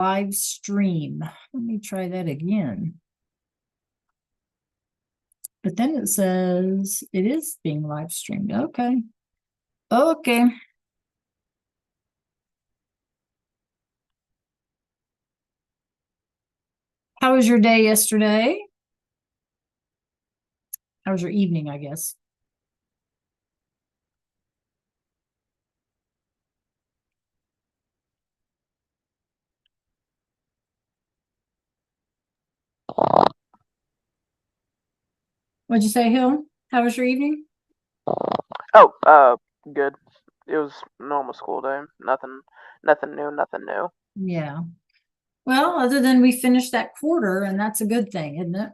live stream. Let me try that again. But then it says it is being live streamed. Okay. Okay. How was your day yesterday? How was your evening, I guess? What'd you say, Hill? How was your evening? Oh, good. It was a normal school day. Nothing new, nothing new. Yeah. Well, other than we finished that quarter, and that's a good thing, isn't it?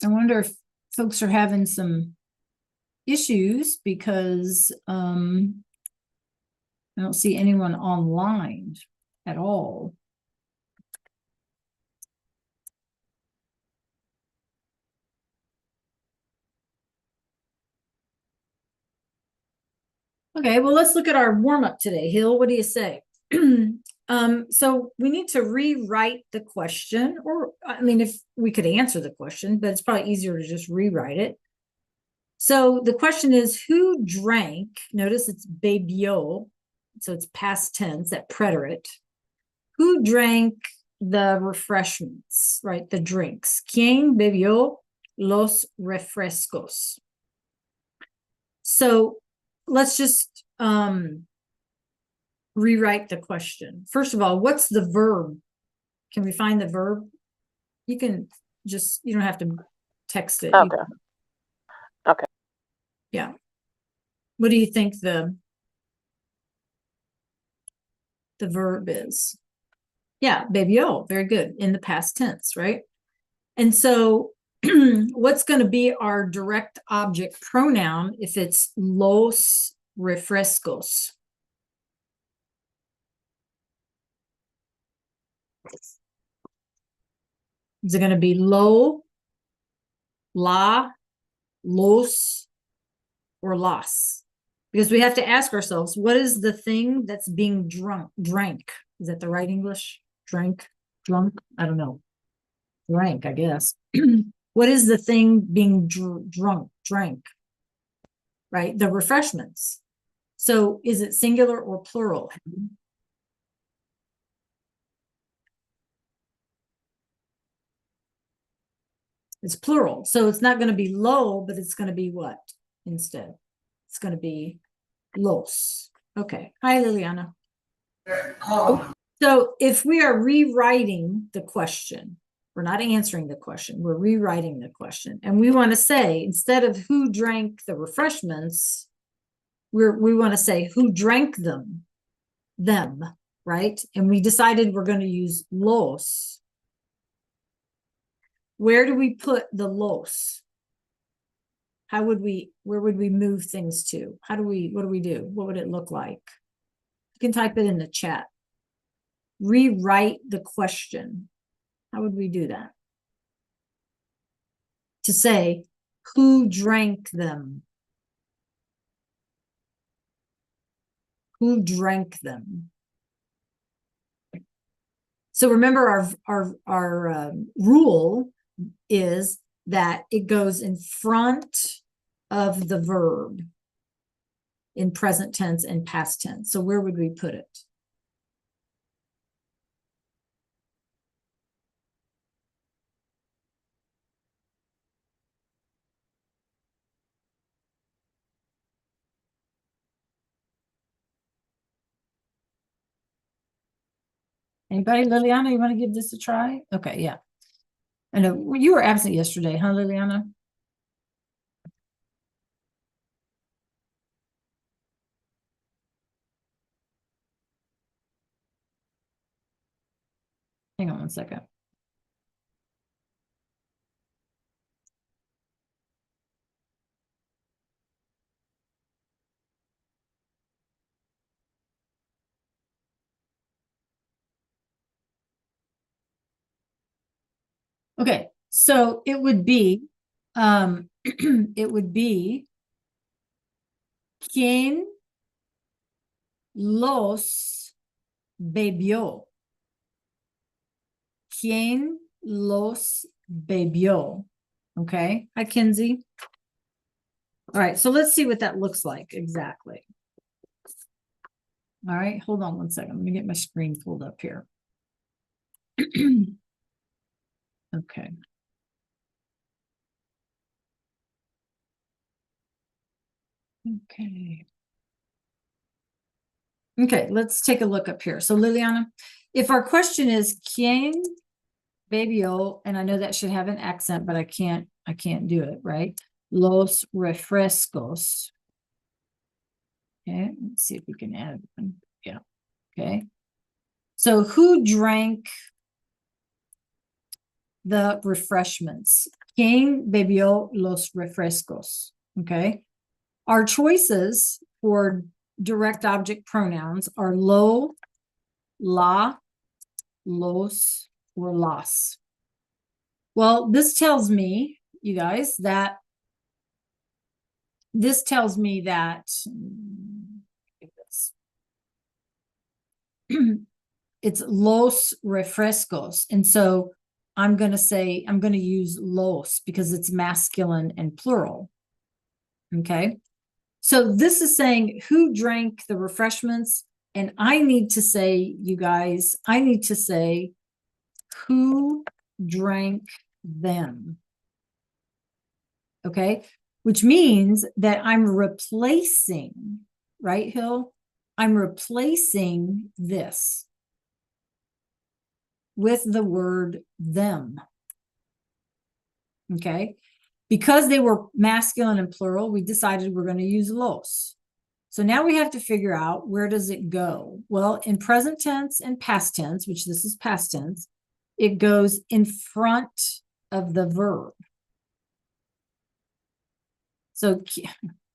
I wonder if folks are having some issues because I don't see anyone online at all. Okay, well, let's look at our warm up today. Hill, what do you say? So we need to rewrite the question, or I mean, if we could answer the question, but it's probably easier to just rewrite it. So the question is, who drank? Notice it's bebió, so it's past tense, that preterite. Who drank the refreshments, right? The drinks. ¿Quién bebió los refrescos? So let's just rewrite the question. First of all, what's the verb? Can we find the verb? You can just, you don't have to text it. Okay. Okay. Yeah. What do you think the verb is? Yeah, bebió. Very good. In the past tense, right? And so what's going to be our direct object pronoun if it's los refrescos? Is it going to be lo, la, los, or las? Because we have to ask ourselves, what is the thing that's being drank? Is that the right English? Drunk? I don't know. Drank, I guess. What is the thing being drank? Right? The refreshments. So is it singular or plural? It's plural. So it's not going to be lo, but it's going to be what instead? It's going to be los. Okay. Hi, Liliana. So if we are rewriting the question, we're not answering the question, we're rewriting the question. And we want to say, instead of who drank the refreshments, we want to say who drank them, right? And we decided we're going to use los. Where do we put the los? Where would we move things to? What do we do? What would it look like? You can type it in the chat. Rewrite the question. How would we do that? To say, who drank them? Who drank them? So remember our rule is that it goes in front of the verb in present tense and past tense. So where would we put it? Anybody? Liliana, you want to give this a try? Okay, yeah. I know you were absent yesterday, huh, Liliana? Hang on one second. Okay, so it would be, it would be ¿Quién los bebió? ¿Quién los bebió? Okay, hi Kinsey. All right, so let's see what that looks like exactly. All right, hold on one second. Let me get my screen pulled up here. Okay. Okay. Okay, let's take a look up here. So Liliana, if our question is ¿Quién bebió? And I know that should have an accent, but I can't do it, right? Los refrescos. Okay, let's see if we can add one. Yeah. Okay. So who drank the refreshments? ¿Quién bebió los refrescos? Okay. Our choices for direct object pronouns are lo, la, los, or las. Well, this tells me, you guys, that it's los refrescos. And so I'm going to use los because it's masculine and plural. Okay. So this is saying who drank the refreshments. And I need to say, you guys, I need to say who drank them. Okay. Which means that I'm replacing, right, Hill? I'm replacing this with the word them. Okay. Because they were masculine and plural, we decided we're going to use los. So now we have to figure out, where does it go? Well, in present tense and past tense, which this is past tense, it goes in front of the verb. So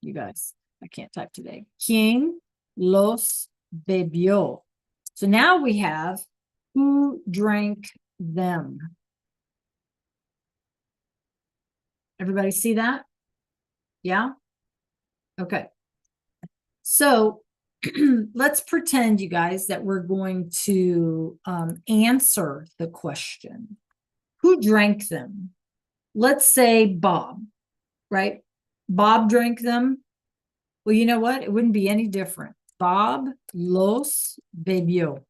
you guys, I can't type today. ¿Quién los bebió? So now we have who drank them. Everybody see that? Yeah? Okay. So let's pretend, you guys, that we're going to answer the question. Who drank them? Let's say Bob, right? Bob drank them. Well, you know what? It wouldn't be any different. Bob los bebió.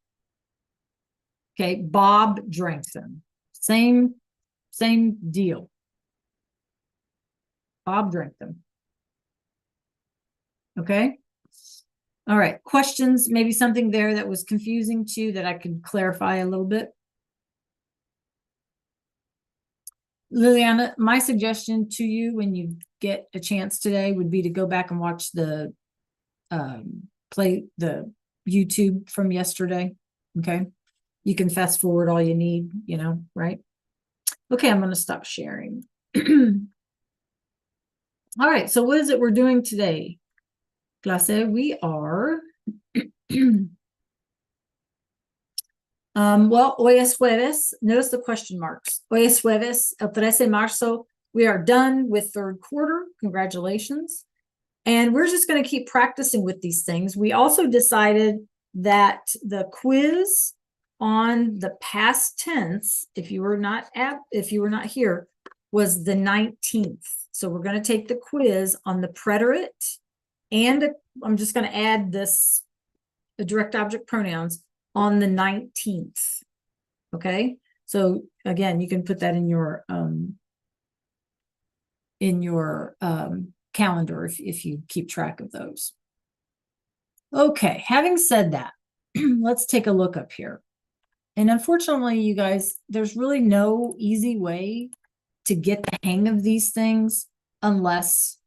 Okay, Bob drank them. Same deal. Bob drank them. Okay. All right. Questions? Maybe something there that was confusing to you that I could clarify a little bit. Liliana, my suggestion to you when you get a chance today would be to go back and watch the play the YouTube from yesterday. Okay. You can fast forward all you need, right? Okay, I'm going to stop sharing. All right, so what is it we're doing today? Clase, we are well, hoy es jueves. Notice the question marks. Hoy es jueves, el 13 de marzo. We are done with third quarter. Congratulations. And we're just going to keep practicing with these things. We also decided that the quiz on the past tense, if you were not here, was the 19th. So we're going to take the quiz on the preterite, and I'm just going to add this, the direct object pronouns, on the 19th. Okay. So again, you can put that in your calendar if you keep track of those. Okay, having said that, let's take a look up here. And unfortunately, you guys, there's really no easy way to get the hang of these things unless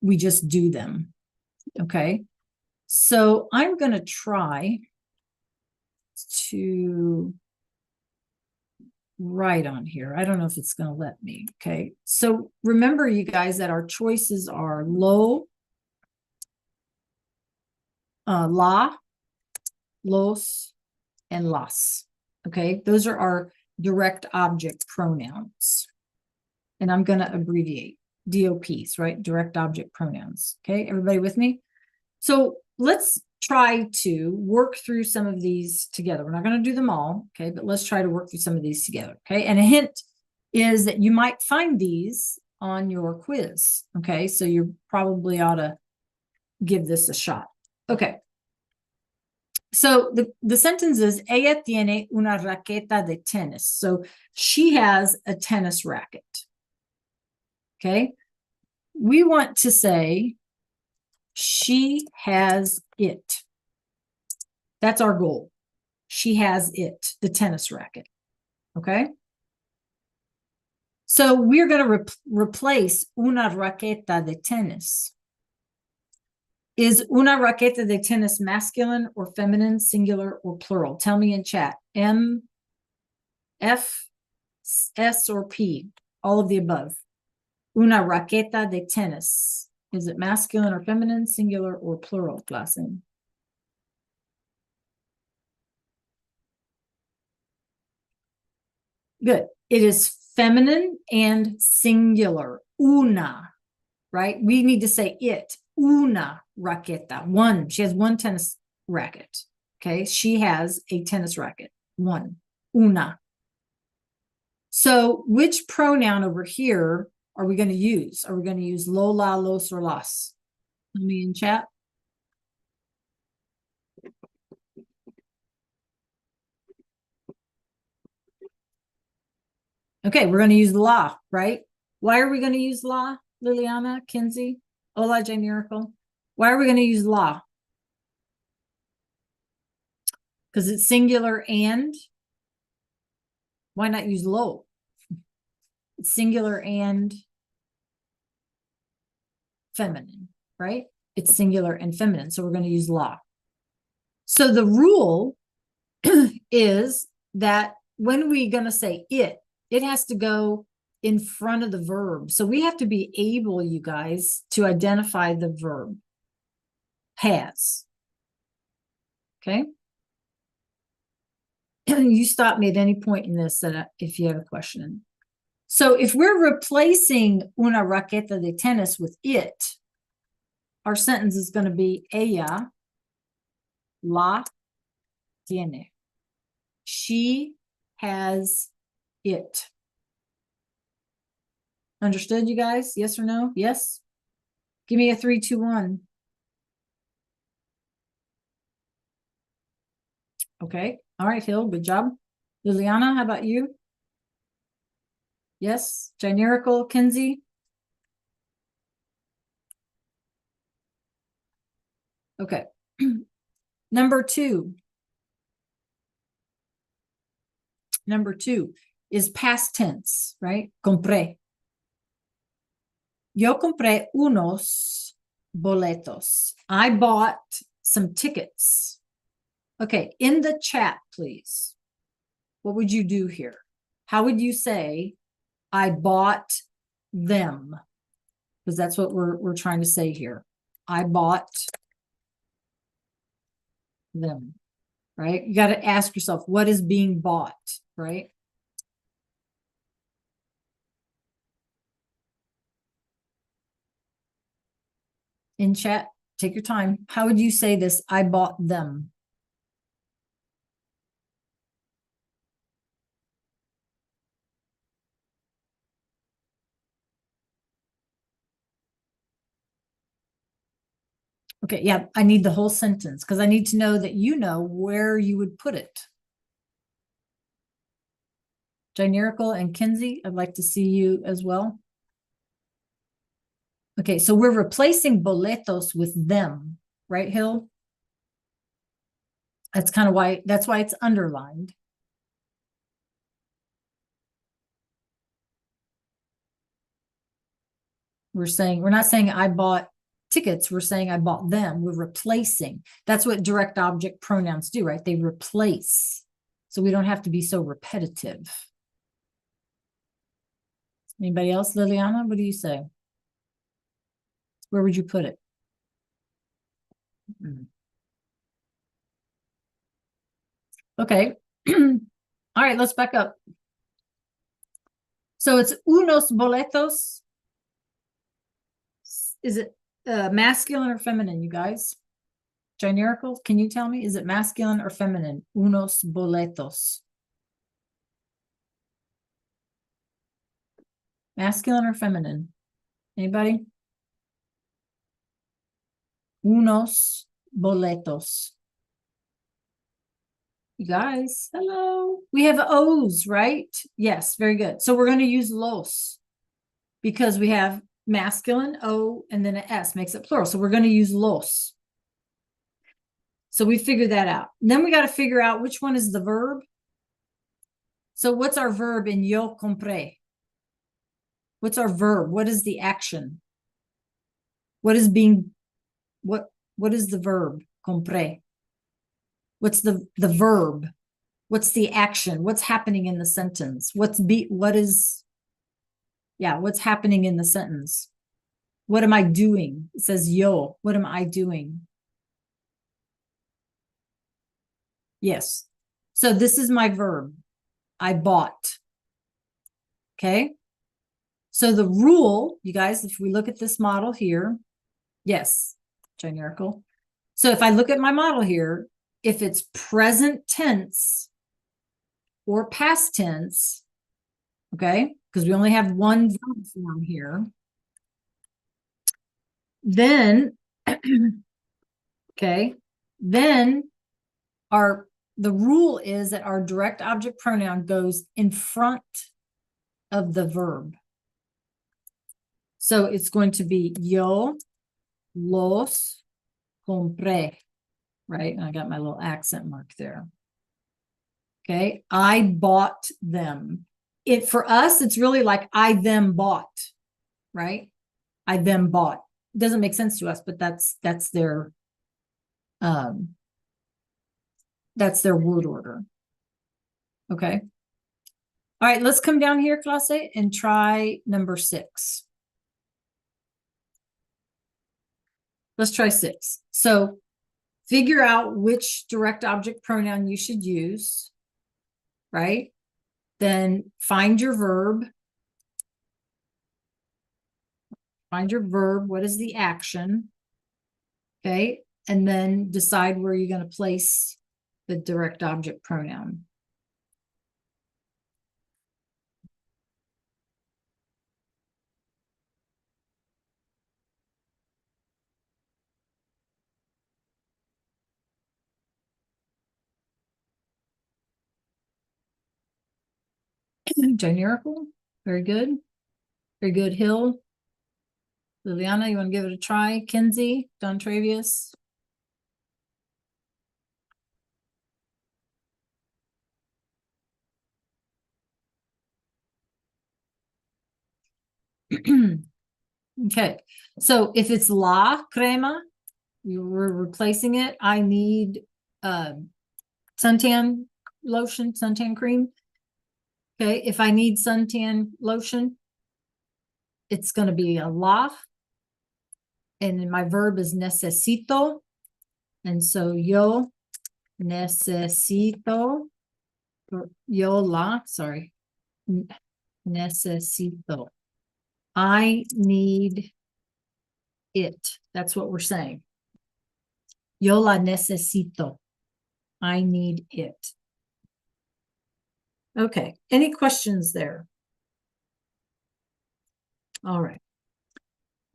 we just do them. Okay, so I'm going to try to write on here. I don't know if it's going to let me. Okay, so remember, you guys, that our choices are lo, la, los, and las. Okay, those are our direct object pronouns. And I'm going to abbreviate DOPs, right? Direct object pronouns. Okay, everybody with me? So let's try to work through some of these together. We're not going to do them all, okay? But let's try to work through some of these together, okay? And a hint is that you might find these on your quiz, okay? So you probably ought to give this a shot. Okay. So the sentence is, ella tiene una raqueta de tenis. So she has a tennis racket. Okay. We want to say she has it. That's our goal. She has it, the tennis racket. Okay. So we're going to replace una raqueta de tenis. Is una raqueta de tenis masculine or feminine, singular or plural? Tell me in chat. M, F, S, or P? All of the above. Una raqueta de tenis. Is it masculine or feminine, singular or plural, classen? Good. It is feminine and singular. Una, right? We need to say it. Una raqueta. One. She has one tennis racket. Okay. She has a tennis racket. One. Una. So which pronoun over here are we going to use? Are we going to use lo, la, los, or las? Let me in chat. Okay, we're going to use la, right? Why are we going to use la, Liliana, Kinsey, Ola, J Miracle? Why are we going to use la? Because it's singular and why not use lo? It's singular and feminine, right? It's singular and feminine, so we're going to use la. So the rule is that when we're going to say it has to go in front of the verb. So we have to be able, you guys, to identify the verb. Has. Okay? You stop me at any point in this if you have a question. So if we're replacing una raqueta de tenis with it, our sentence is going to be ella la tiene. She has it. Understood, you guys? Yes or no? Yes? Give me a 3, 2, 1. Okay. All right, Hill. Good job. Liliana, how about you? Yes. Generical, Kinsey? Okay. Number two. Number two is past tense, right? Compré. Yo compré unos boletos. I bought some tickets. Okay, in the chat, please. What would you do here? How would you say, I bought them? Because that's what we're trying to say here. I bought them, right? You got to ask yourself, what is being bought, right? In chat, take your time. How would you say this? I bought them. Okay, yeah, I need the whole sentence because I need to know that you know where you would put it. Generical and Kinsey, I'd like to see you as well. Okay, so we're replacing boletos with them, right, Hill? That's kind of why, that's why it's underlined. We're not saying I bought tickets, we're saying I bought them. We're replacing. That's what direct object pronouns do, right? They replace. So we don't have to be so repetitive. Anybody else, Liliana? What do you say? Where would you put it? Okay. All right, let's back up. So it's unos boletos. Is it masculine or feminine, you guys? Generical, can you tell me? Is it masculine or feminine? Unos boletos. Masculine or feminine? Anybody? Unos boletos. You guys, hello. We have O's, right? Yes, very good. So we're going to use los because we have masculine O and then an S makes it plural. So we're going to use los. So we figured that out. And then we got to figure out which one is the verb. So what's our verb in yo compré? What's our verb? What is the action? What is being, what is the verb? Compré. What's the verb? What's the action? What's happening in the sentence? What's happening in the sentence? What am I doing? It says yo. What am I doing? Yes. So this is my verb. I bought. Okay. So the rule, you guys, if we look at this model here, yes, generical. So if I look at my model here, if it's present tense or past tense, okay, because we only have one verb form here, then, okay, then the rule is that our direct object pronoun goes in front of the verb. So it's going to be yo los compré, right? And I got my little accent mark there. Okay, I bought them. For us, it's really like I them bought, right? I them bought. It doesn't make sense to us, but that's their word order. Okay. All right, let's come down here, clase, and try number 6. Let's try 6. So figure out which direct object pronoun you should use, right? Then find your verb. Find your verb. What is the action? Okay. And then decide where you're going to place the direct object pronoun. Generical. Very good. Very good. Hill. Liliana, you want to give it a try? Kinsey, Don Travius. Okay. So if it's la crema, we're replacing it. I need suntan lotion, suntan cream. Okay. If I need suntan lotion, it's going to be a la. And my verb is necesito. And so yo necesito, yo la, sorry, necesito. I need it. That's what we're saying. Yo la necesito. I need it. Okay. Any questions there? All right.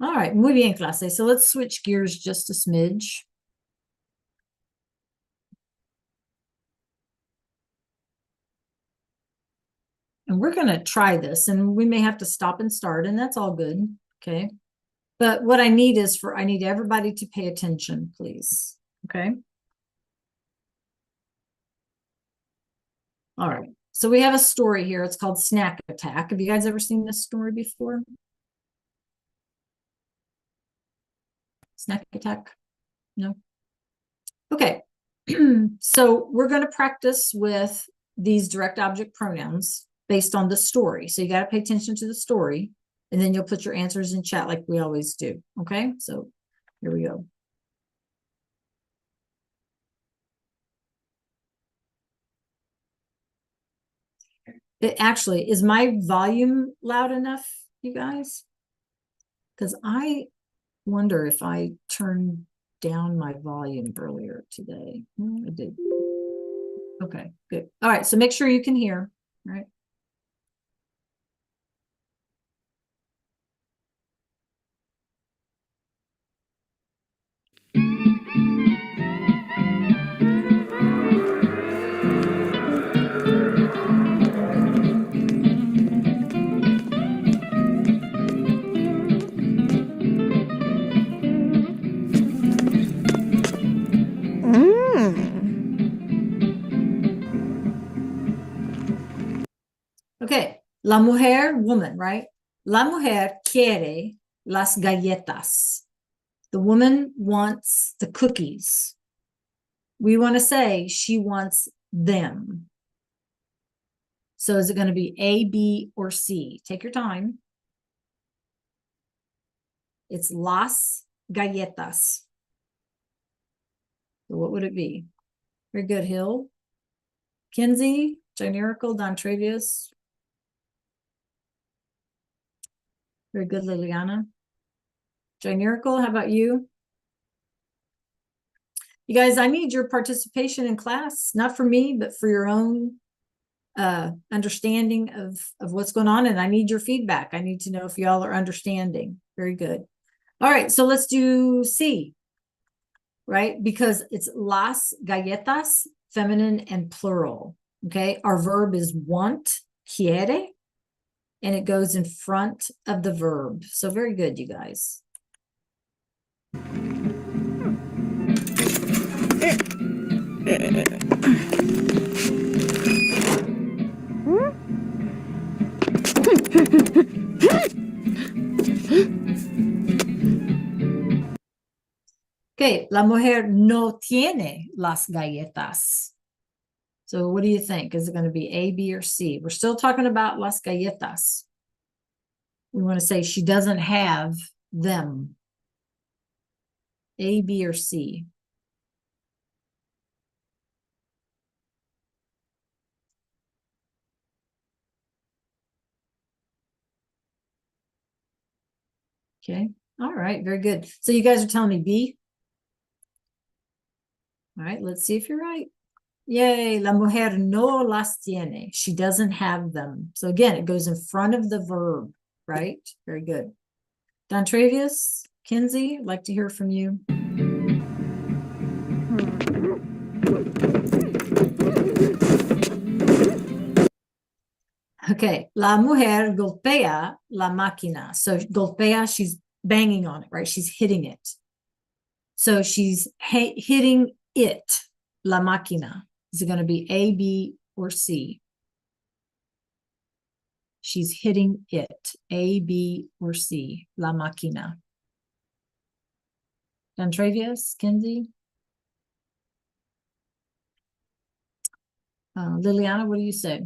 All right. Muy bien, clase. So let's switch gears just a smidge. And we're going to try this, and we may have to stop and start, and that's all good. Okay. But what I need is I need everybody to pay attention, please. Okay. All right. So we have a story here. It's called Snack Attack. Have you guys ever seen this story before? Snack Attack? No? Okay. So we're going to practice with these direct object pronouns based on the story. So you got to pay attention to the story, and then you'll put your answers in chat like we always do. Okay. So here we go. It actually, is my volume loud enough, you guys? Because I wonder if I turned down my volume earlier today. I did. Okay, good. All right, so make sure you can hear, all right? Okay, la mujer, woman, right? La mujer quiere las galletas. The woman wants the cookies. We want to say she wants them. So is it going to be A, B, or C? Take your time. It's las galletas. So what would it be? Very good, Hill. Kinsey, Generical, Don Travius. Very good, Liliana. Generical, how about you? You guys, I need your participation in class, not for me, but for your own understanding of what's going on. And I need your feedback. I need to know if y'all are understanding. Very good. All right, so let's do C, right? Because it's las galletas, feminine and plural. Okay, our verb is want, quiere, and it goes in front of the verb. So very good, you guys. Okay, la mujer no tiene las galletas. So what do you think? Is it going to be A, B, or C? We're still talking about las galletas. We want to say she doesn't have them. A, B, or C? Okay, all right, very good. So you guys are telling me B? All right, let's see if you're right. Yay, la mujer no las tiene. She doesn't have them. So again, it goes in front of the verb, right? Very good. Don Travius, Kinsey, I'd like to hear from you. Okay, la mujer golpea la máquina. So golpea, she's banging on it, right? She's hitting it. So she's hitting it, la máquina. Is it going to be A, B, or C? She's hitting it, A, B, or C, la máquina. Don Travius, Kinsey? Liliana, what do you say?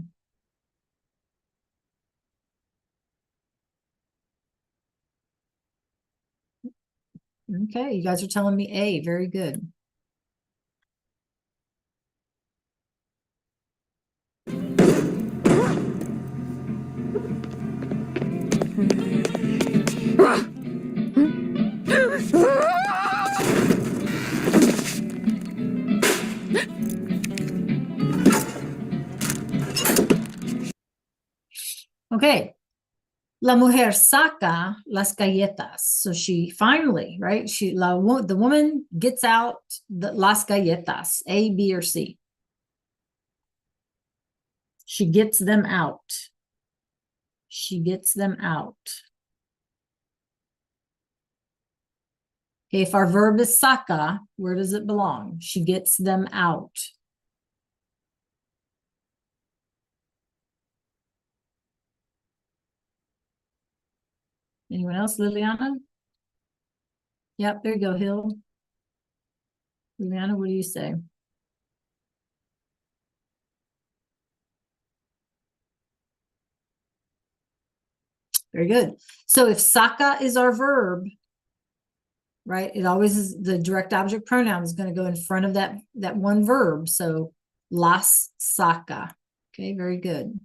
Okay, you guys are telling me A. Very good. Okay. La mujer saca las galletas. So she finally, right? The woman gets out the las galletas, A, B, or C. She gets them out. She gets them out. Okay, if our verb is saca, where does it belong? She gets them out. Anyone else, Liliana? Yep, there you go, Hill. Liliana, what do you say? Very good. So if saca is our verb, right, it always is the direct object pronoun is going to go in front of that one verb. So las saca. Okay, very good.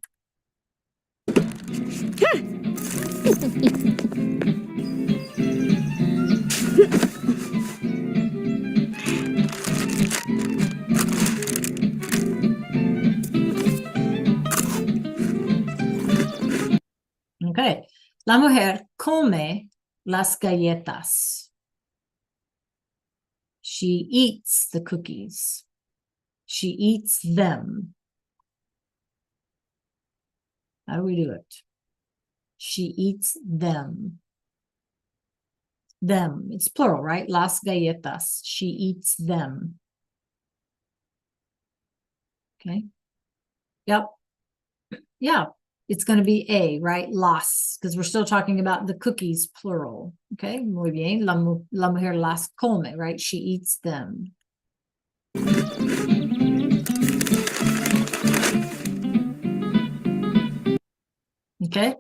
Okay. La mujer come las galletas. She eats the cookies. She eats them. How do we do it? She eats them. Them. It's plural, right? Las galletas. She eats them. Okay. Yep. Yeah. It's going to be A, right? Las, because we're still talking about the cookies, plural. Okay. Muy bien. La mujer las come, right? She eats them. Okay.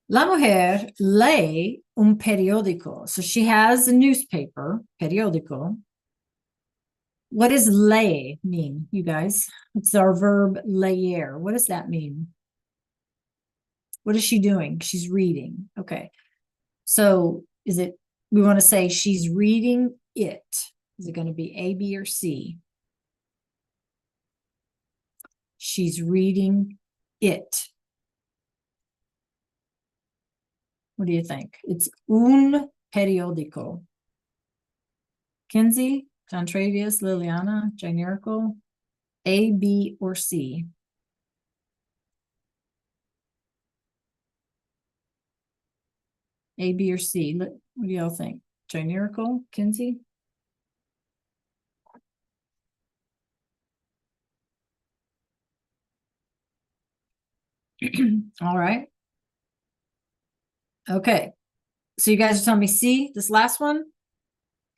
La mujer lee un periódico. So she has a newspaper, periódico. What does lee mean, you guys? It's our verb leer. What does that mean? What is she doing? She's reading. Okay. So is it, we want to say she's reading it. Is it going to be A, B, or C? She's reading it. What do you think? It's un periódico. Kinsey, John Travius, Liliana, Generical, A, B, or C? A, B, or C? What do y'all think? Generical, Kinsey? All right. Okay. So you guys are telling me C, this last one?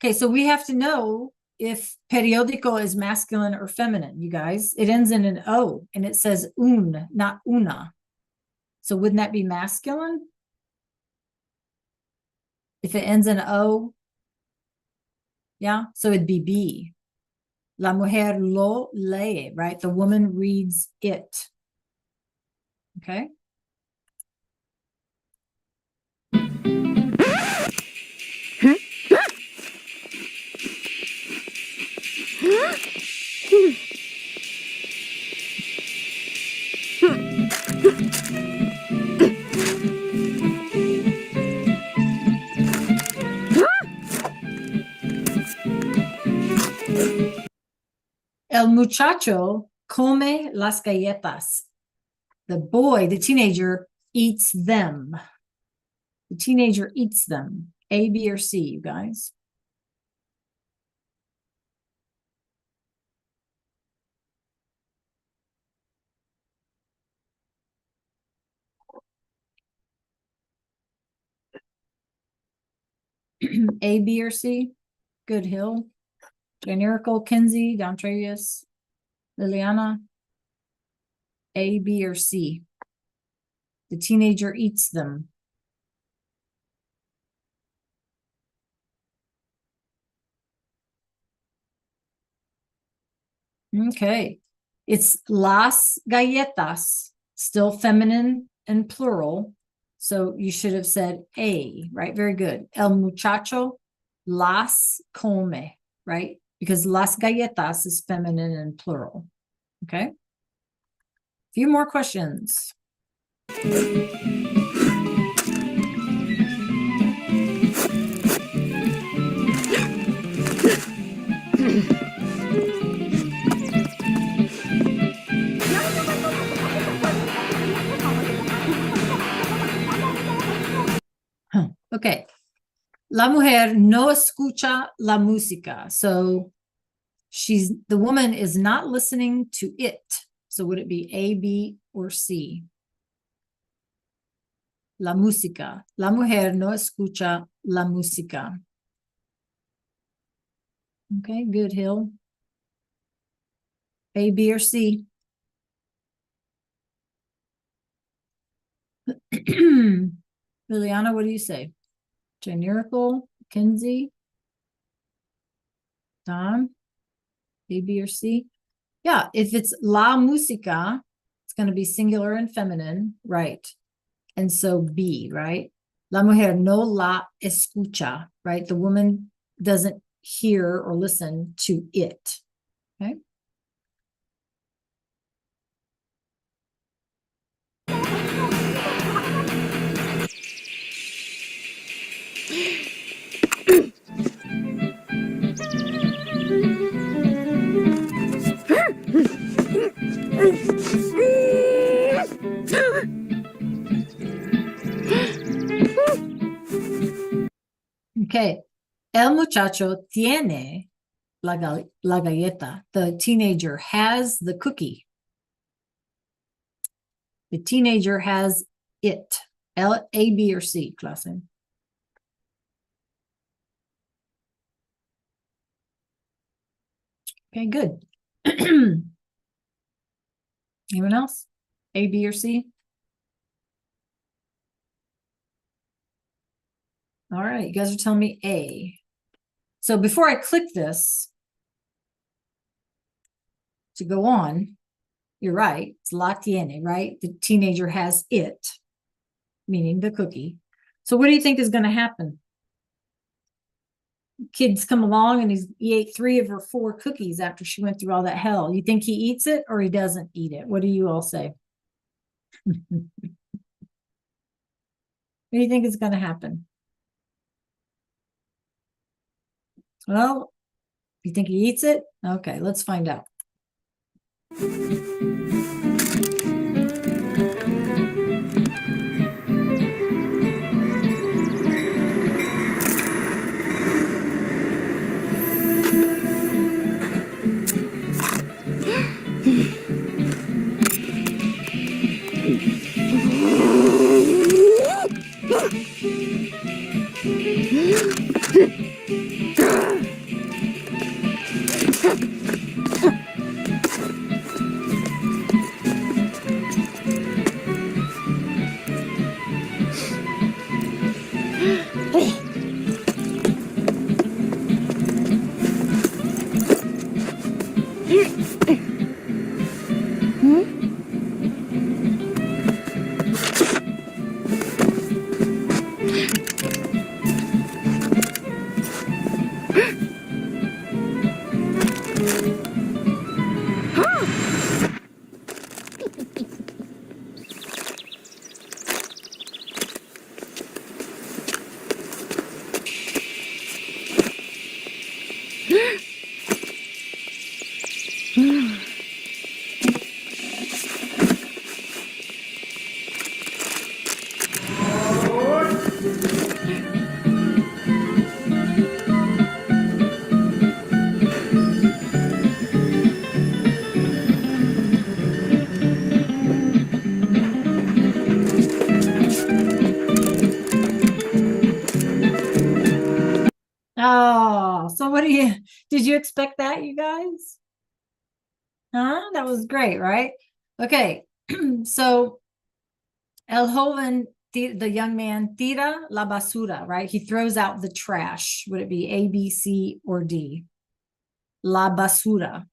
Okay, so we have to know if periódico is masculine or feminine, you guys. It ends in an O and it says un, not una. So wouldn't that be masculine? If it ends in O? Yeah, so it'd be B. La mujer lo lee, right? The woman reads it. Okay. El muchacho come las galletas. The boy, the teenager, eats them. The teenager eats them. A, B, or C, you guys? A, B, or C? Good Hill. Generical, Kinsey, Downtravius, Liliana. A, B, or C? The teenager eats them. Okay. It's las galletas, still feminine and plural. So you should have said A, right? Very good. El muchacho las come, right? Because las galletas is feminine and plural. Okay. A few more questions. Okay. La mujer no escucha la música. So the woman is not listening to it. So would it be A, B, or C? La música. La mujer no escucha la música. Okay, good, Hill. A, B, or C? Liliana, what do you say? Generical, Kinsey, Don, A, B, or C? Yeah, if it's la música, it's going to be singular and feminine, right? And so B, right? La mujer no la escucha, right? The woman doesn't hear or listen to it. Okay. Okay. El muchacho tiene la galleta. The teenager has the cookie. The teenager has it. L, A, B, or C, clase. Okay, good. Anyone else? A, B, or C? All right, you guys are telling me A. So before I click this to go on, you're right. It's la tiene, right? The teenager has it, meaning the cookie. So what do you think is going to happen? Kids come along and he ate 3 of her 4 cookies after she went through all that hell. You think he eats it or he doesn't eat it? What do you all say? What do you think is going to happen? Well, you think he eats it? Okay, let's find out. Oh, so what did you expect that, you guys? Huh? That was great, right? Okay, so El joven, the young man, tira la basura, right? He throws out the trash. Would it be A, B, C, or D? La basura.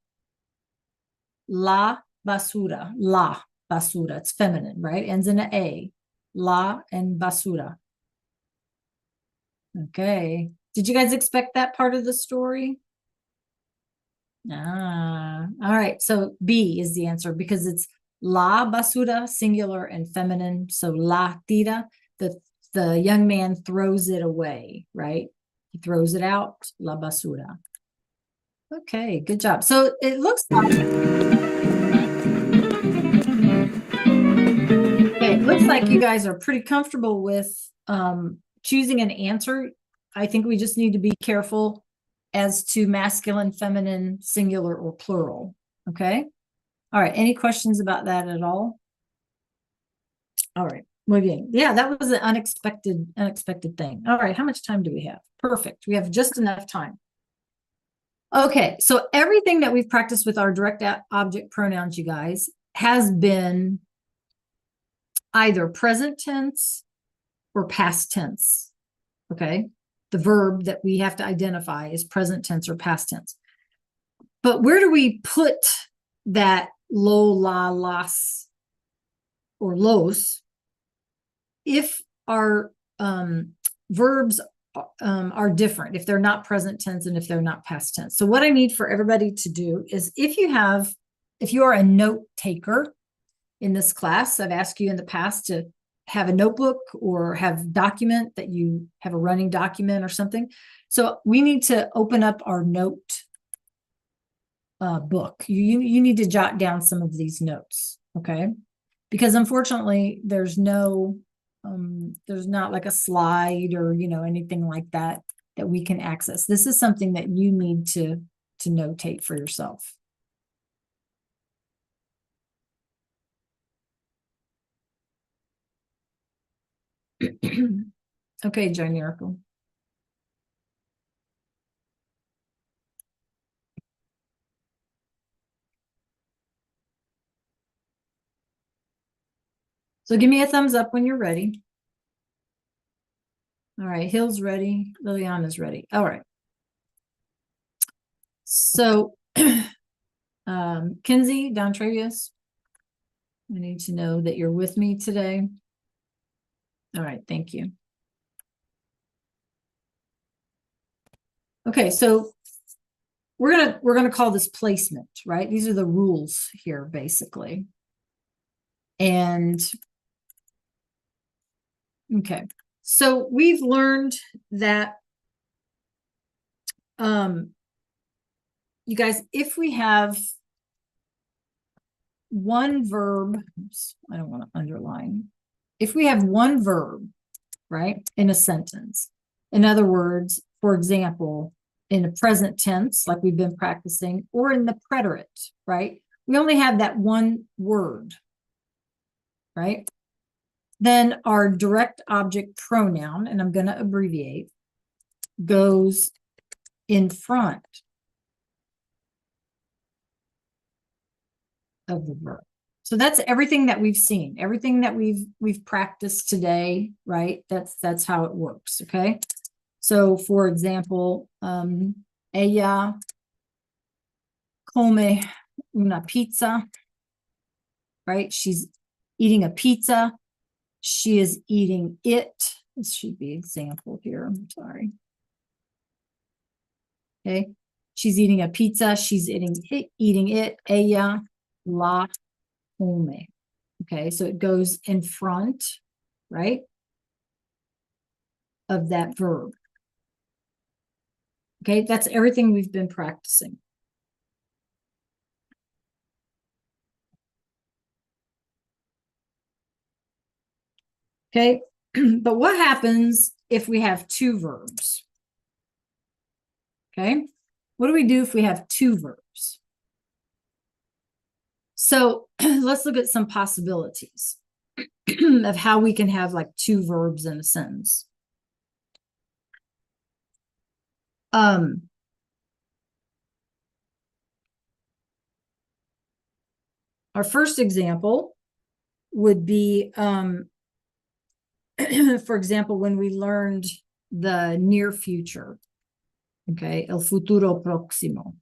La basura. La basura. It's feminine, right? Ends in an A. La and basura. Okay. Did you guys expect that part of the story? Ah, all right. So B is the answer because it's la basura, singular and feminine. So la tira, the young man throws it away, right? He throws it out, la basura. Okay, good job. So it looks like you guys are pretty comfortable with choosing an answer. I think we just need to be careful as to masculine, feminine, singular, or plural. Okay. All right. Any questions about that at all? All right. Muy bien. Yeah, that was an unexpected thing. All right. How much time do we have? Perfect. We have just enough time. Okay. So everything that we've practiced with our direct object pronouns, you guys, has been either present tense or past tense. Okay. The verb that we have to identify is present tense or past tense. But where do we put that lo, la, las, or los if our verbs are different, if they're not present tense and if they're not past tense. So what I need for everybody to do is if you are a note taker in this class, I've asked you in the past to have a notebook or have document that you have a running document or something. So we need to open up our note book. You need to jot down some of these notes, okay? Because unfortunately, there's not like a slide or anything like that we can access. This is something that you need to notate for yourself. Okay, Joan Miracle. So give me a thumbs up when you're ready. All right, Hill's ready. Liliana's ready. All right. So, Kinsey, Dontrevious, I need to know that you're with me today. All right, thank you. Okay, so we're gonna call this placement, right? These are the rules here, basically. And okay, so we've learned that you guys, if we have one verb, oops, I don't want to underline. If we have one verb, right, in a sentence, in other words, for example, in a present tense, like we've been practicing, or in the preterite, right? We only have that one word, right? Then our direct object pronoun, and I'm going to abbreviate, goes in front of the verb. So that's everything that we've seen, everything that we've practiced today, right? That's how it works, okay? So for example, ella come una pizza, right? She's eating a pizza. She is eating it. This should be example here. I'm sorry. Okay. She's eating a pizza. She's eating it. Ella la come. Okay. So it goes in front, right, of that verb. Okay. That's everything we've been practicing. Okay. But what happens if we have two verbs? Okay. What do we do if we have two verbs? So let's look at some possibilities of how we can have like two verbs in a sentence. Our first example would be, for example, when we learned the near future, okay, el futuro próximo.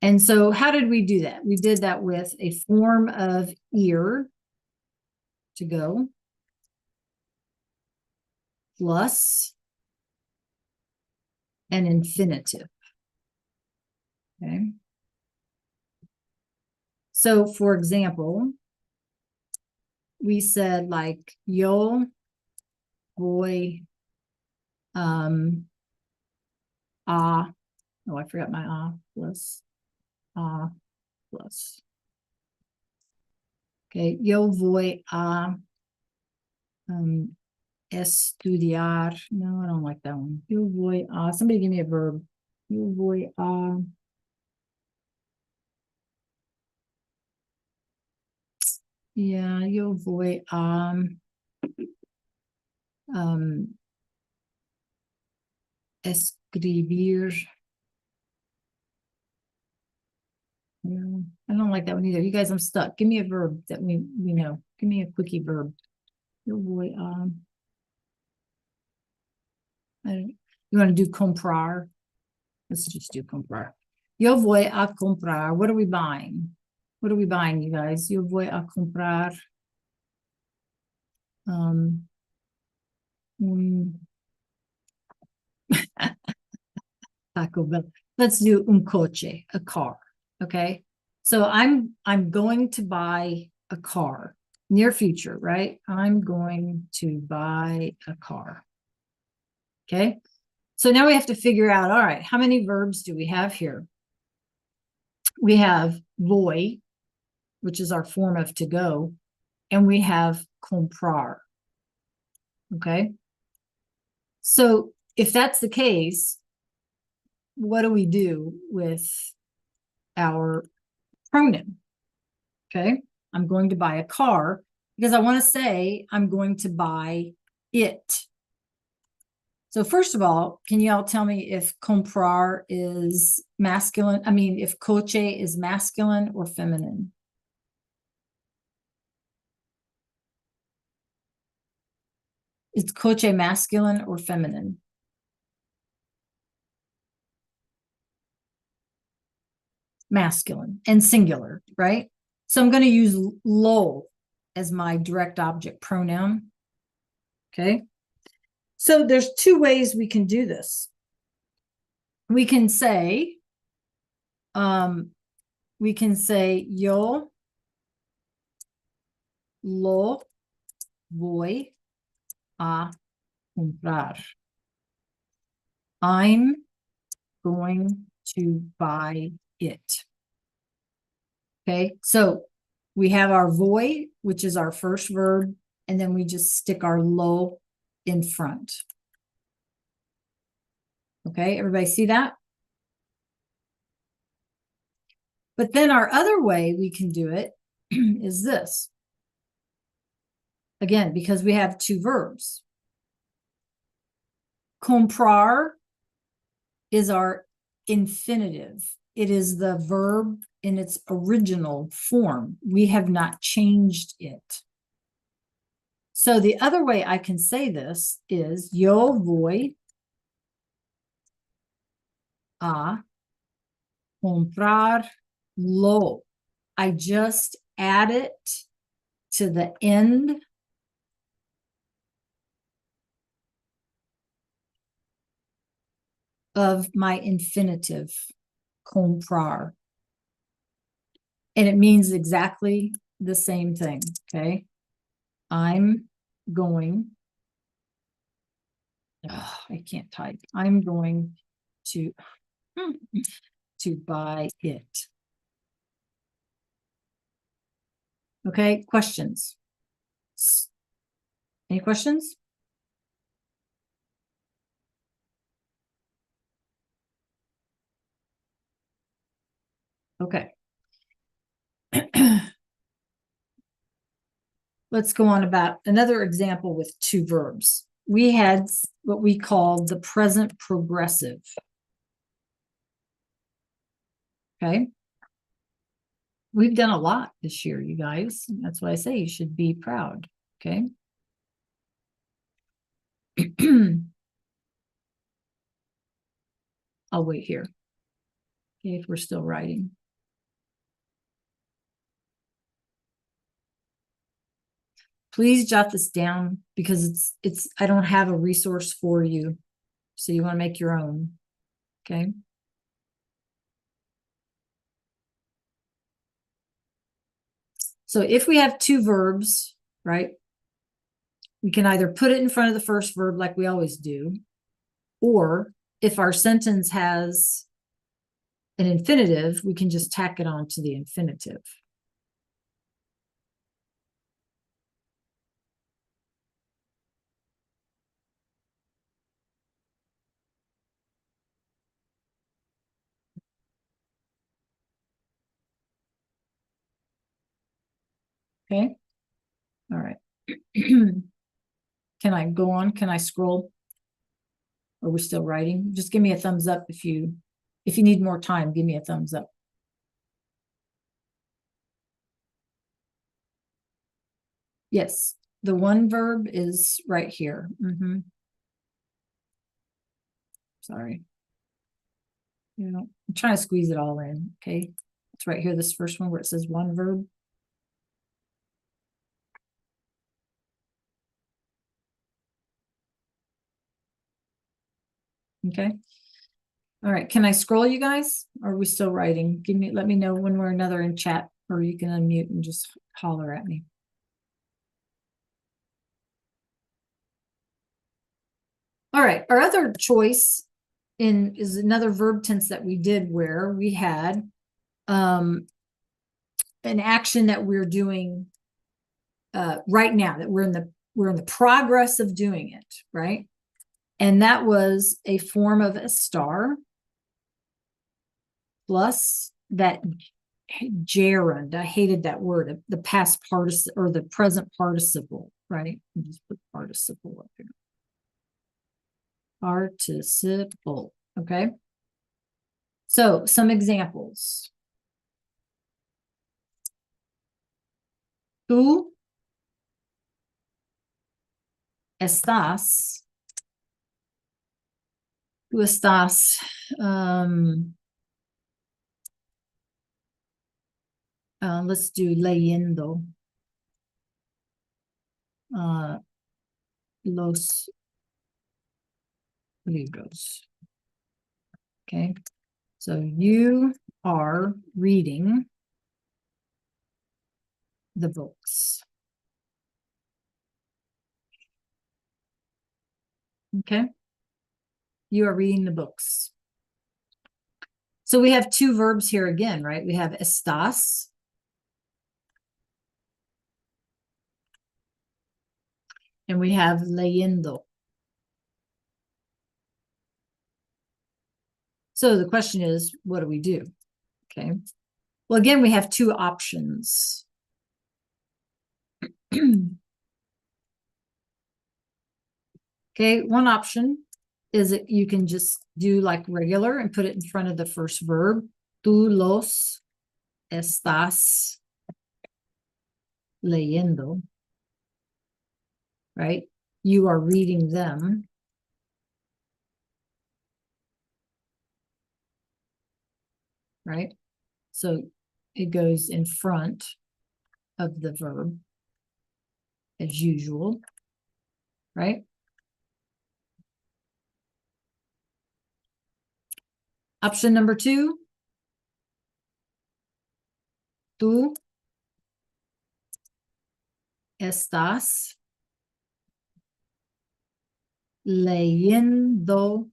And so how did we do that? We did that with a form of ir, to go, plus an infinitive. Okay. So for example, we said like yo voy oh, I forgot my plus plus. Okay, yo voy a estudiar. No, I don't like that one. Yo voy a, somebody give me a verb. Yo voy a, yeah, yo voy a escribir. No, I don't like that one either. You guys, I'm stuck. Give me a verb that we know. Give me a quickie verb. Yo voy a. You want to do comprar? Let's just do comprar. Yo voy a comprar. What are we buying? What are we buying, you guys? Yo voy a comprar. un- Taco Bell. Let's do un coche, a car. Okay. So I'm going to buy a car. Near future, right? I'm going to buy a car. Okay. So now we have to figure out, all right, how many verbs do we have here? We have voy, which is our form of to go, and we have comprar. Okay. So if that's the case, what do we do with our pronoun? Okay. I'm going to buy a car because I want to say I'm going to buy it. So first of all, can you all tell me if comprar is masculine? I mean, if coche is masculine or feminine? Is coche masculine or feminine? Masculine and singular, right? So I'm going to use lo as my direct object pronoun. Okay. So there's two ways we can do this. We can say, yo lo voy a comprar. I'm going to buy it. Okay, so we have our voy, which is our first verb, and then we just stick our lo in front. Okay, everybody see that? But then our other way we can do it is this. Again, because we have two verbs. Comprar is our infinitive. It is the verb in its original form. We have not changed it. So the other way I can say this is yo voy a comprar lo. I just add it to the end of my infinitive, comprar. And it means exactly the same thing, okay? I'm going, I can't type. I'm going to buy it. Okay, questions? Any questions? Okay. Let's go on about another example with two verbs. We had what we call the present progressive. Okay. We've done a lot this year, you guys. That's why I say you should be proud. Okay. I'll wait here. Okay, if we're still writing. Please jot this down because I don't have a resource for you. So you want to make your own. Okay. So if we have two verbs, right, we can either put it in front of the first verb like we always do, or if our sentence has an infinitive, we can just tack it on to the infinitive. Okay. All right. Can I go on? Can I scroll? Or we're still writing? Just give me a thumbs up if you need more time, give me a thumbs up. Yes, the one verb is right here. Sorry. I'm trying to squeeze it all in. Okay. It's right here, this first one where it says one verb. Okay. All right. Can I scroll, you guys? Or are we still writing? Let me know when we're another in chat, or you can unmute and just holler at me. All right. Our other choice is another verb tense that we did where we had an action that we're doing right now, that we're in the progress of doing it, right? And that was a form of estar plus that gerund. I hated that word, the past participle or the present participle, right? Just put participle up here. Participle, okay? So some examples. Tú estás. Tú estás. Let's do leyendo. Los libros. Okay. So you are reading the books. Okay. You are reading the books. So we have two verbs here again, right? We have estás. And we have leyendo. So the question is, what do we do? Okay. Well, again, we have two options. Okay, one option is that you can just do like regular and put it in front of the first verb. Tú los estás leyendo. Right? You are reading them. Right? So it goes in front of the verb as usual. Right? Option number 2. Tú estás leyendo.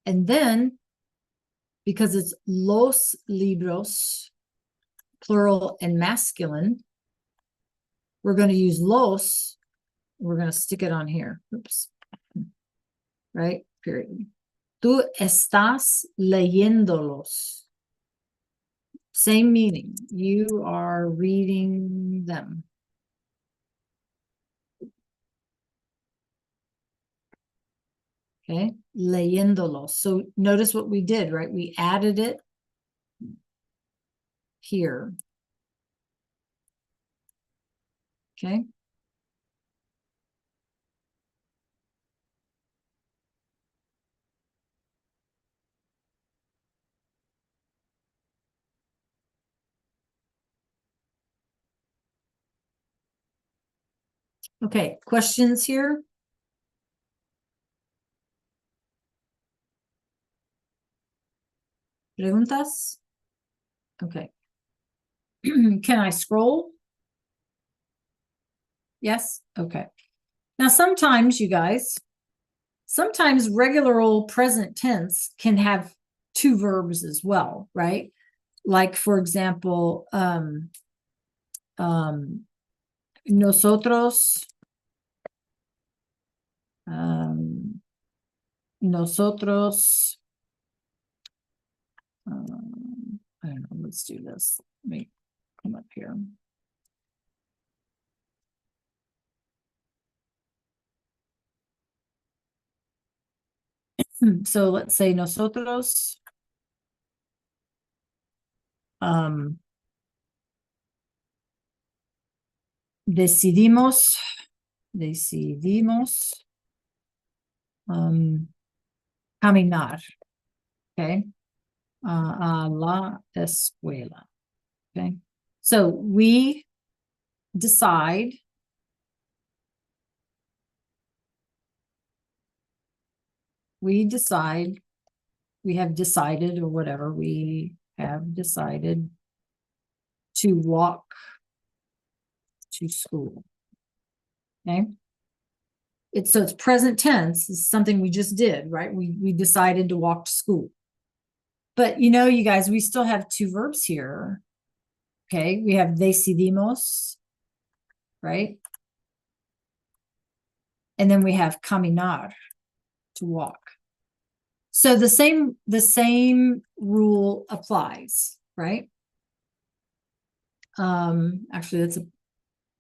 And then, because it's los libros, plural and masculine, we're going to use los. We're going to stick it on here. Oops. Right? Period. Tú estás leyéndolos. Same meaning. You are reading them. Okay? Leyéndolos. So notice what we did, right? We added it here. Okay? Okay, questions here? Preguntas? Okay. Can I scroll? Yes? Okay. Now, sometimes, you guys, sometimes regular old present tense can have two verbs as well, right? Like, for example, nosotros, nosotros, I don't know, let's do this. Let me come up here. So let's say nosotros decidimos caminar, okay, a la escuela, okay. So we decide we have decided, or whatever, we have decided to walk to school. Okay. So it's present tense. It's something we just did, right? We decided to walk to school. But you guys, we still have two verbs here. Okay, we have decidimos, right? And then we have caminar, to walk. So the same rule applies, right? Actually, that's a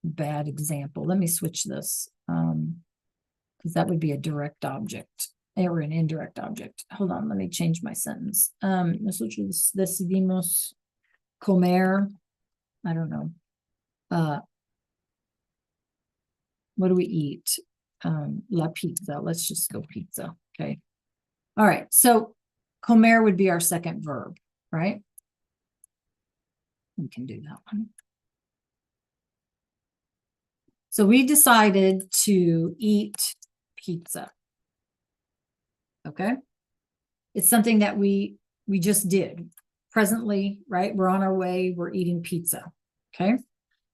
bad example. Let me switch this. Because that would be a direct object or an indirect object. Hold on, let me change my sentence. Nosotros decidimos comer. I don't know. What do we eat? La pizza. Let's just go pizza. Okay. All right. So comer would be our second verb, right? We can do that one. So we decided to eat pizza. Okay. It's something that we just did. Presently, right? We're on our way. We're eating pizza. Okay.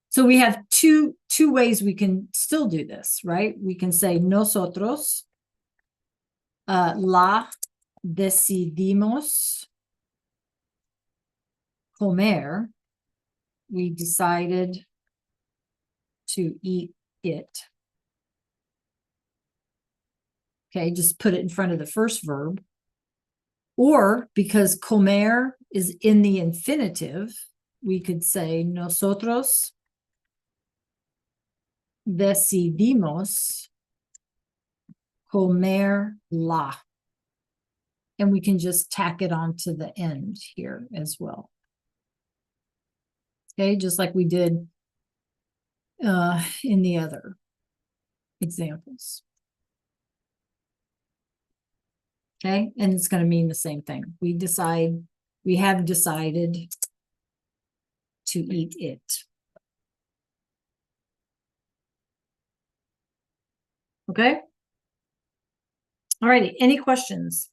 So we have two ways we can still do this, right? We can say nosotros la decidimos comer. We decided to eat it. Okay, just put it in front of the first verb. Or because comer is in the infinitive, we could say nosotros decidimos comer la. And we can just tack it on to the end here as well. Okay, just like we did in the other examples. Okay, and it's going to mean the same thing. We have decided to eat it. Okay. All righty. Any questions?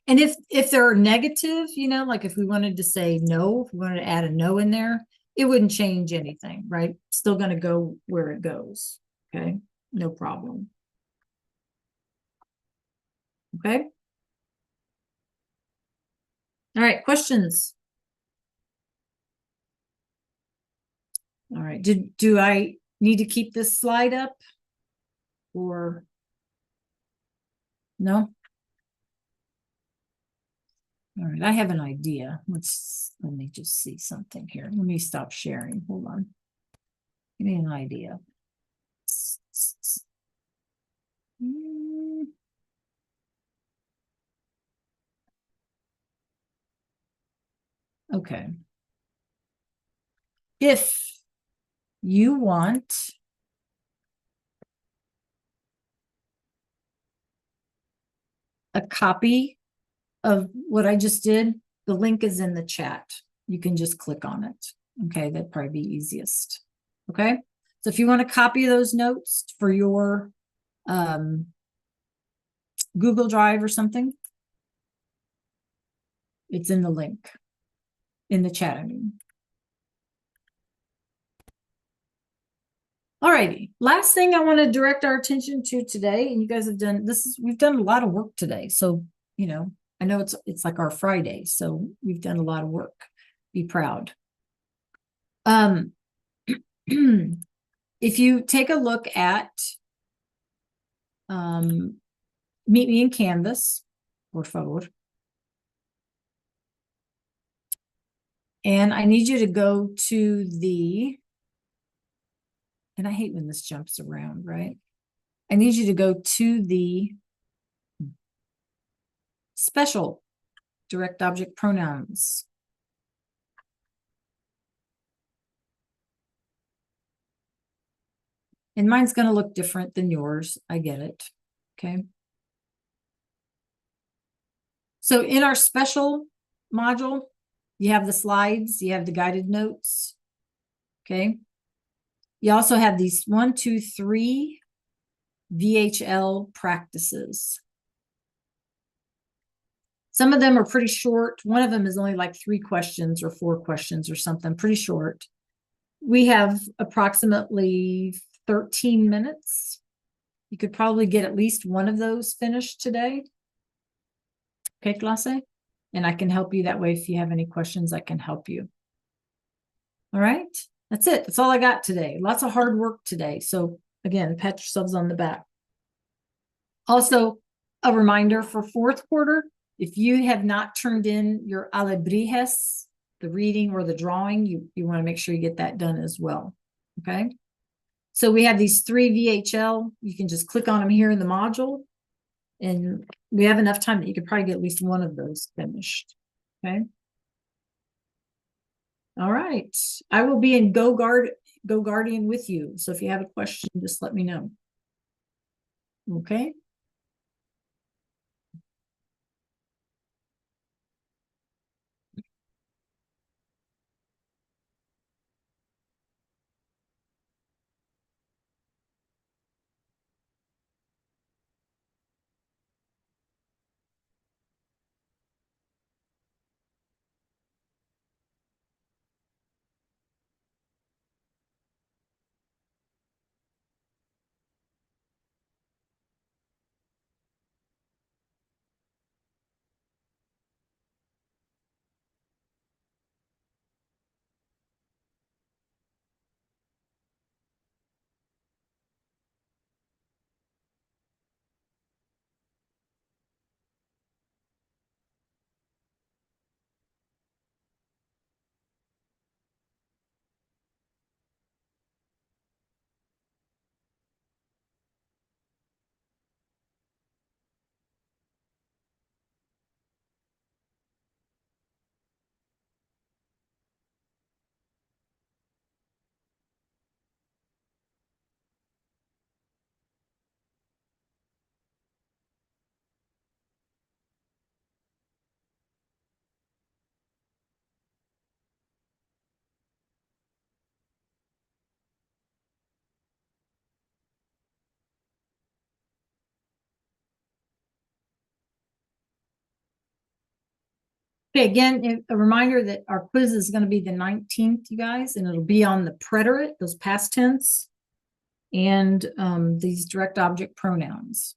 And if there are negative, like if we wanted to say no, if we wanted to add a no in there, it wouldn't change anything, right? Still going to go where it goes. Okay, no problem. Okay. All right, questions? All right, do I need to keep this slide up or no? All right, I have an idea. Let me just see something here. Let me stop sharing. Hold on. Give me an idea. Okay. If you want a copy of what I just did, the link is in the chat. You can just click on it. Okay, that'd probably be easiest. Okay, so if you want a copy of those notes for your Google Drive or something, it's in the link in the chat. I mean. All righty. Last thing I want to direct our attention to today, and you guys have done this, we've done a lot of work today. So, I know it's like our Friday, so we've done a lot of work. Be proud. If you take a look at Meet Me in Canvas, por favor. And I need you to go to the, and I hate when this jumps around, right? I need you to go to the special direct object pronouns. And mine's going to look different than yours. I get it. Okay. So in our special module, you have the slides, you have the guided notes. Okay. You also have these 1, 2, 3 VHL practices. Some of them are pretty short. One of them is only like 3 questions or 4 questions or something, pretty short. We have approximately 13 minutes. You could probably get at least one of those finished today. Okay, clase? And I can help you that way. If you have any questions, I can help you. All right, that's it. That's all I got today. Lots of hard work today. So again, pat yourselves on the back. Also, a reminder for fourth quarter, if you have not turned in your alebrijes, the reading or the drawing, you want to make sure you get that done as well. Okay. So we have these 3 VHL. You can just click on them here in the module. And we have enough time that you could probably get at least one of those finished. Okay. All right. I will be in Go Guardian with you. So if you have a question, just let me know. Okay. Okay, again, a reminder that our quiz is going to be the 19th, you guys, and it'll be on the preterite, those past tense, and these direct object pronouns.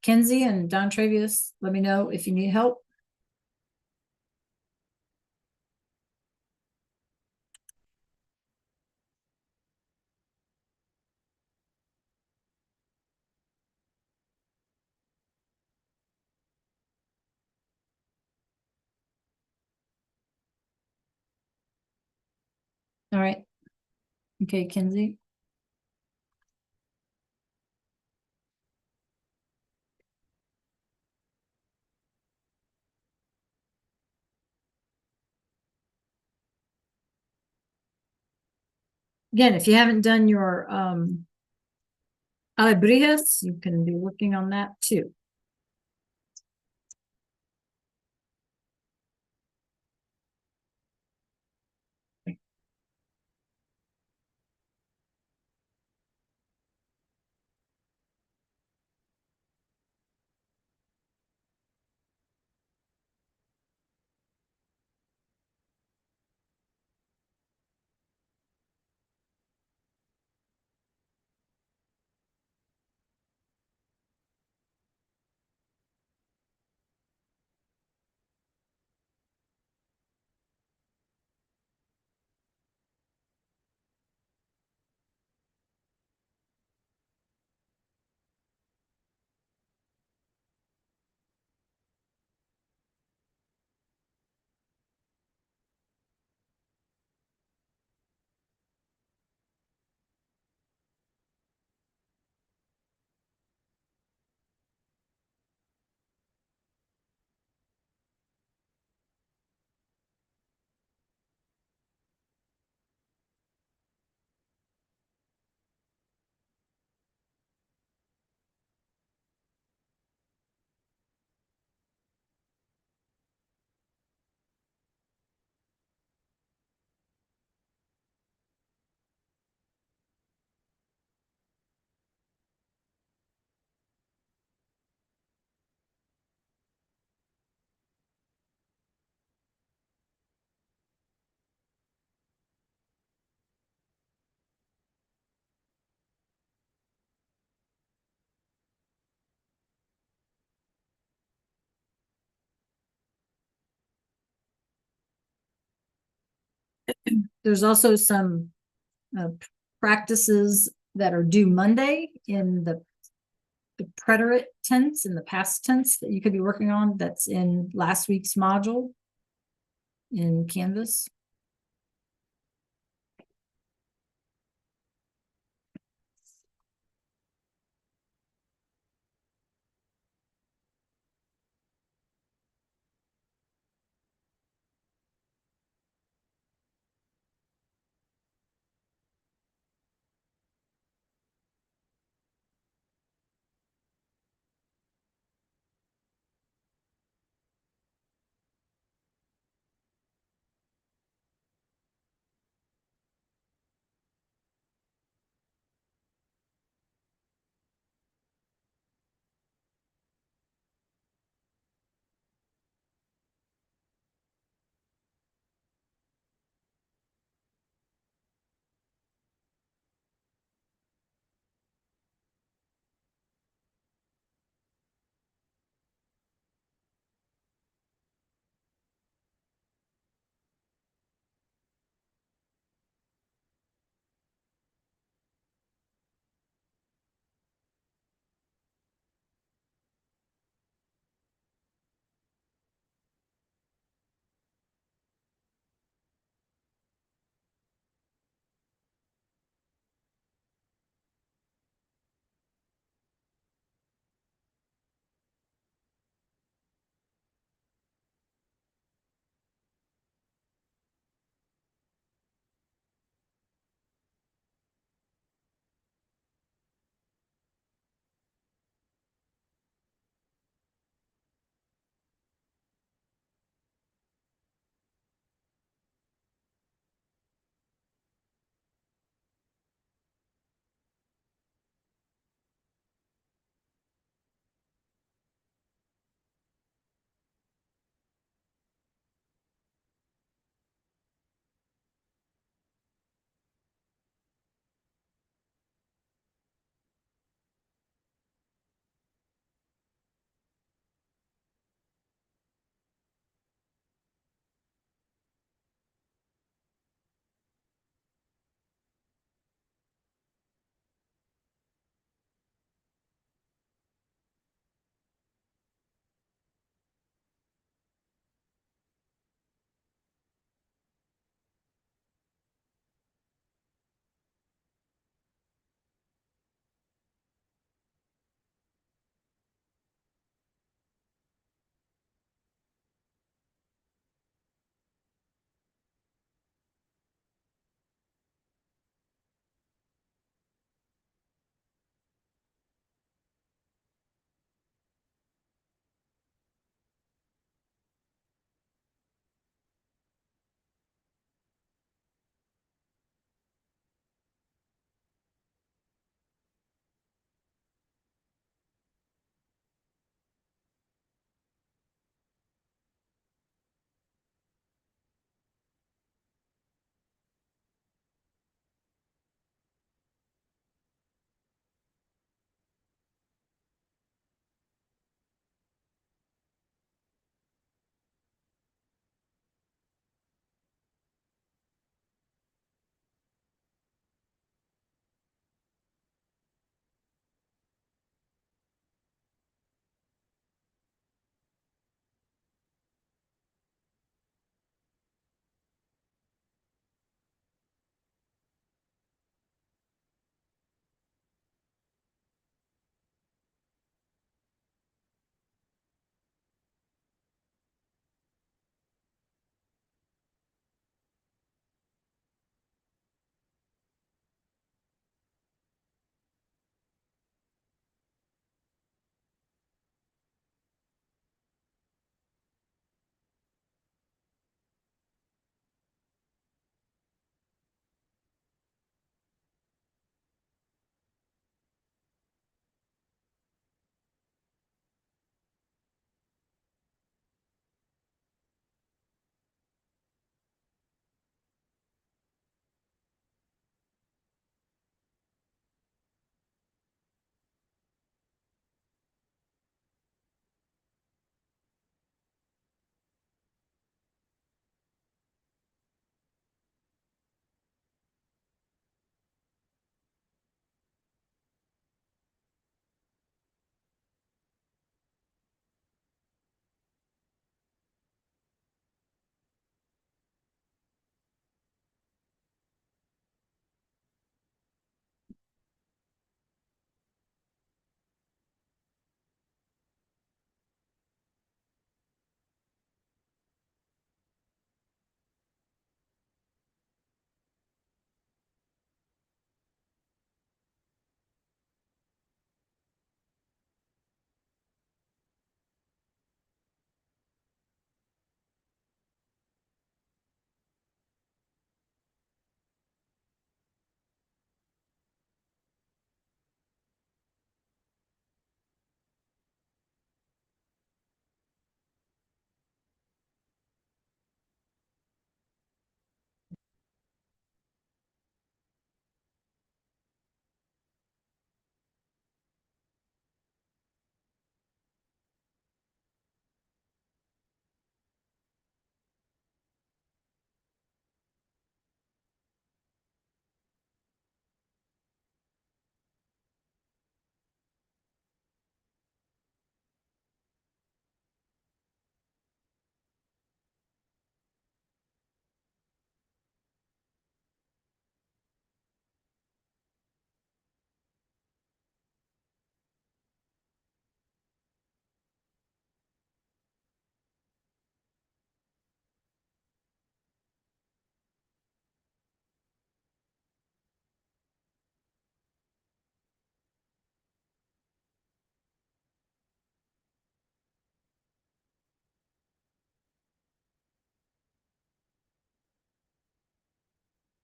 Kenzie and Don Travius, let me know if you need help. All right. Okay, Kenzie. Again, if you haven't done your alebrijes, you can be working on that too. There's also some practices that are due Monday in the preterite tense, in the past tense, that you could be working on. That's in last week's module in Canvas.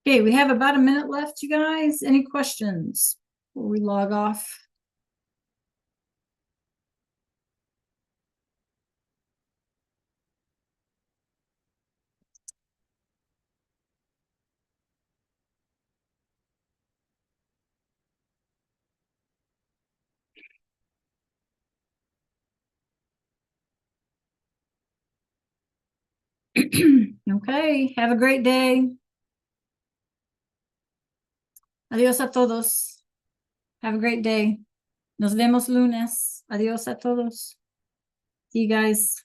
Okay, we have about a minute left, you guys. Any questions before we log off? Okay, have a great day. Adiós a todos. Have a great day. Nos vemos lunes. Adiós a todos. See you guys.